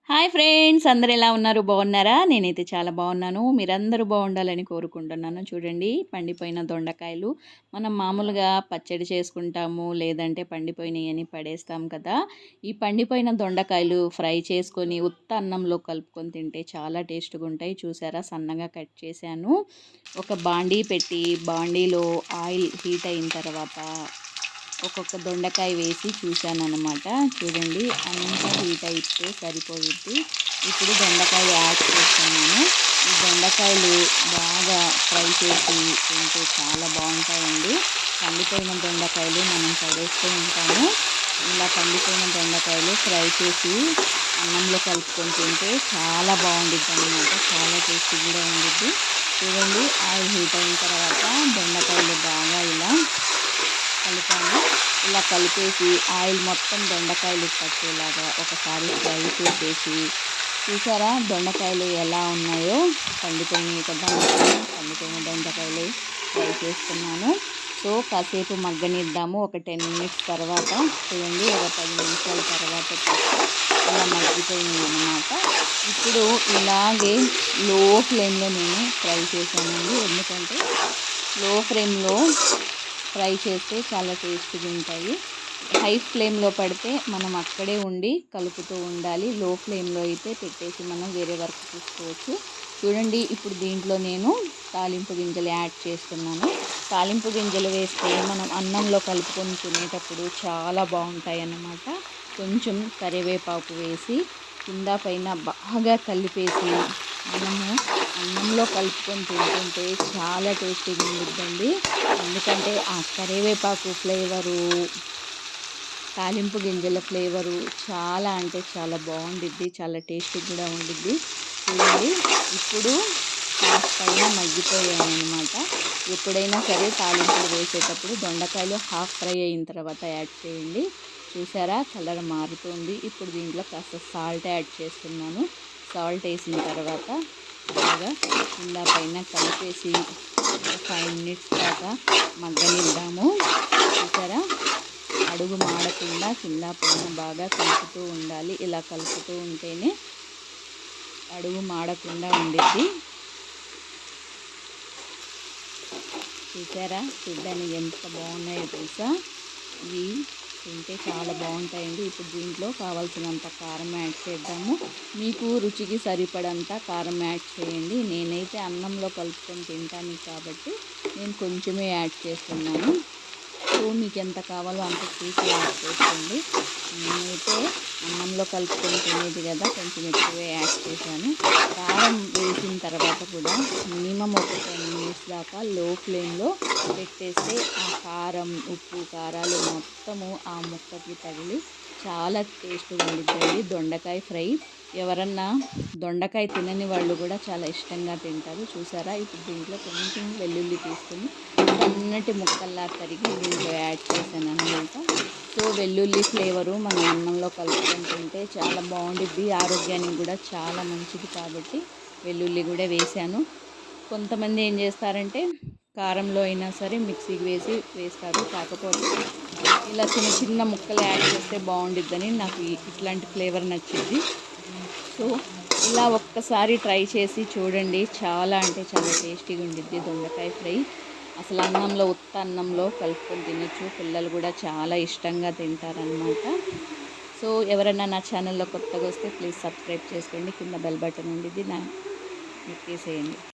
Hi friends, అందరూ ఎలా ఉన్నారు? బాగున్నారా? నేనైతే చాలా బాగున్నాను. మీరందరూ బాగుండాలని కోరుకుంటున్నాను. చూడండి, పండిపోయిన దొండకాయలు మనం మామూలుగా పచ్చడి చేసుకుంటాము, లేదంటే పండిపోయినాయని పడేస్తాం కదా. ఈ పండిపోయిన దొండకాయలు ఫ్రై చేసుకొని ఉత్త అన్నంలో కలుపుకొని తింటే చాలా టేస్ట్గా ఉంటాయి. చూసారా, సన్నగా కట్ చేశాను. ఒక బాండీ పెట్టి బాండీలో ఆయిల్ హీట్ అయిన తర్వాత ఒక్కొక్క దొండకాయ వేసి చూశానన్నమాట. చూడండి, అంతా హీట్ అయితే సరిపోయిద్ది. ఇప్పుడు దొండకాయ యాడ్ చేస్తున్నాను. ఈ దొండకాయలు బాగా ఫ్రై చేసి తింటే చాలా బాగుంటాయండి. పండిపోయిన దొండకాయలు మనం పడేస్తూ ఉంటాము. ఇలా పండిపోయిన దొండకాయలు ఫ్రై చేసి అన్నంలో కలుపుకొని తింటే చాలా బాగుండిద్ది అన్నమాట. చాలా టేస్టీ కూడా ఉండిద్ది. చూడండి, ఆయిల్ హీట్ అయిన తర్వాత దొండకాయలు బాగా ఇలా కలిపాను. ఇలా కలిపేసి ఆయిల్ మొత్తం దొండకాయలు పట్టేలాగా ఒకసారి ఫ్రై చేసేసి, చూసారా దొండకాయలు ఎలా ఉన్నాయో, పండిపోయినాయి కదా, పండిపోయిన దొండకాయలు ఫ్రై చేసుకున్నాను. సో కాసేపు మగ్గనిద్దాము. ఒక 10 మినిట్స్ తర్వాత చూడండి, ఒక 10 నిమిషాల తర్వాత ఇలా మగ్గిపోయినాయి అన్నమాట. ఇప్పుడు ఇలాగే లో ఫ్లేమ్లో నేను ఫ్రై చేశానండి. ఎందుకంటే లో ఫ్లేమ్లో ఫ్రై చేస్తే చాలా టేస్టీగా ఉంటాయి. హై ఫ్లేమ్లో పడితే మనం అక్కడే ఉండి కలుపుతూ ఉండాలి. లో ఫ్లేమ్లో అయితే పెట్టేసి మనం వేరే వర్క్ చూసుకోవచ్చు. చూడండి, ఇప్పుడు దీంట్లో నేను తాలింపు గింజలు యాడ్ చేస్తున్నాను. తాలింపు గింజలు వేస్తే మనం అన్నంలో కలుపుకొని తినేటప్పుడు చాలా బాగుంటాయి అన్నమాట. కొంచెం కరివేపాకు వేసి కింద పైన బాగా కలిపేసి మనము అన్నంలో కలుపుకొని తింటుంటే చాలా టేస్టీగా ఉండిద్దండి. ఎందుకంటే ఆ కరివేపాకు ఫ్లేవరు, తాలింపు గింజల ఫ్లేవరు చాలా అంటే చాలా బాగుండిద్ది. చాలా టేస్టీ కూడా ఉండిద్ది. చూడండి, ఇప్పుడు పైన మగ్గిపోయాయి అన్నమాట. ఎప్పుడైనా సరే తాలింపులు వేసేటప్పుడు దొండకాయలు హాఫ్ ఫ్రై అయిన తర్వాత యాడ్ చేయండి. చూసారా, కలర్ మారుతుంది. ఇప్పుడు దీంట్లో కాస్త సాల్ట్ యాడ్ చేస్తున్నాను. సాల్ట్ వేసిన తర్వాత బాగా కింద పైన కలిపేసి 5 మినిట్స్ దాకా మగ్గనిద్దాము. చూసారా, అడుగు మాడకుండా కింద పైన బాగా కలుపుతూ ఉండాలి. ఇలా కలుపుతూ ఉంటేనే అడుగు మాడకుండా ఉండిద్ది. చూసారా, చూడ్డానికి ఎంత బాగున్నాయో తెలుసా. ఇవి తింటే చాలా బాగుంటాయండి. ఇప్పుడు దీంట్లో కావాల్సినంత కారం యాడ్ చేద్దాము. మీకు రుచికి సరిపడంత కారం యాడ్ చేయండి. నేనైతే అన్నంలో కలుపుకొని తింటాను కాబట్టి నేను కొంచెమే యాడ్ చేస్తున్నాను. సో మీకు ఎంత కావాలో అంత చూసి యాడ్ చేసుకోండి. నేనైతే అన్నంలో కలుపుకొని తినేది కదా, కొంచెం ఎక్కువే యాడ్ చేశాను. కారం వేసిన తర్వాత కూడా మినిమం ఒక 10 మినిట్స్ దాకా లో ఫ్లేమ్లో పెట్టేస్తే ఆ కారం, ఉప్పు, కారాలు మొత్తము ఆ ముక్కకి తగిలి చాలా టేస్ట్గా ఉండిద్దండి దొండకాయ ఫ్రై. ఎవరన్నా దొండకాయ తినని వాళ్ళు కూడా చాలా ఇష్టంగా తింటారు. చూసారా, ఇప్పుడు దీంట్లో కొంచెం వెల్లుల్లి తీసుకుని సన్నటి ముక్కల్లా తరిగి దీంట్లో యాడ్ చేశాను అన్నమాట. సో వెల్లుల్లి ఫ్లేవరు మనం అన్నంలో కలుపుకొని తింటే చాలా బాగుండిద్ది. ఆరోగ్యానికి కూడా చాలా మంచిది కాబట్టి వెల్లుల్లి కూడా వేశాను. కొంతమంది ఏం చేస్తారంటే కారంలో అయినా సరే మిక్సీకి వేసి వేస్తారు. కాకపోతే ఇలా చిన్న చిన్న ముక్కలు యాడ్ చేస్తే బాగుండిద్దని నాకు ఇట్లాంటి ఫ్లేవర్ నచ్చింది. సో ఇలా ఒక్కసారి ట్రై చేసి చూడండి. చాలా అంటే చాలా టేస్టీగా ఉండిద్ది దొండకాయ ఫ్రై. అసలు అన్నంలో, ఉత్త అన్నంలో కలుపుకొని తినొచ్చు. పిల్లలు కూడా చాలా ఇష్టంగా తింటారనమాట. సో ఎవరైనా నా ఛానల్లో కొత్తగా వస్తే ప్లీజ్ సబ్స్క్రైబ్ చేసుకోండి. కింద బెల్ బటన్ ఉండిద్ది, నొక్కేసేయండి.